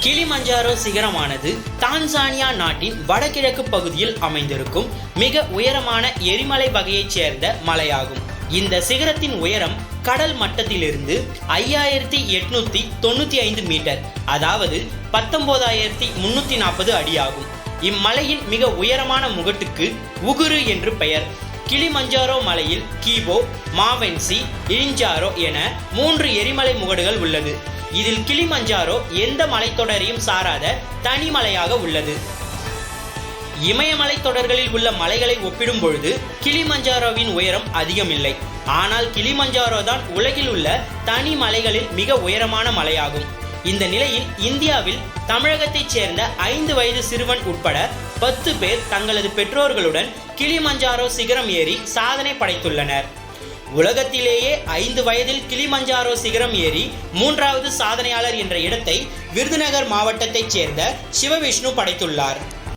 Kilimanjaro சிகரமானது Tanzania நாட்டின் வடகிழக்கு பகுதியில் அமைந்திருக்கும் மிக உயரமான எரிமலை வகையைச் சேர்ந்த மலையாகும். இந்த சிகரத்தின் உயரம் கடல் மட்டத்திலிருந்து 5895 மீட்டர், அதாவது 19,340 அடியாகும். இம்மலையின் மிக உயரமான முகட்டுக்கு உகுரு என்று பெயர். கிளிமஞ்சாரோ மலையில் கீபோ, மாவென்சி, இழிஞ்சாரோ என 3 எரிமலை முகடுகள் உள்ளது. இதில் கிளிமஞ்சாரோ எந்த மலைத்தொடரையும் சாராத தனிமலையாக உள்ளது. இமயமலை தொடர்களில் உள்ள மலைகளை ஒப்பிடும் பொழுது கிளிமஞ்சாரோவின் உயரம் அதிகமில்லை. ஆனால் கிளிமஞ்சாரோ தான் உலகில் உள்ள தனி மலைகளில் மிக உயரமான மலையாகும். இந்த நிலையில் இந்தியாவில் தமிழகத்தைச் சேர்ந்த 5 வயது சிறுவன் உட்பட 10 பேர் தங்களது பெற்றோர்களுடன் கிளிமஞ்சாரோ சிகரம் ஏறி சாதனை படைத்துள்ளனர். உலகத்திலேயே 5 வயதில் கிளிமஞ்சாரோ சிகரம் ஏறி 3வது சாதனையாளர் என்ற இடத்தை விருதுநகர் மாவட்டத்தைச் சேர்ந்த சிவவிஷ்ணு படைத்துள்ளார்.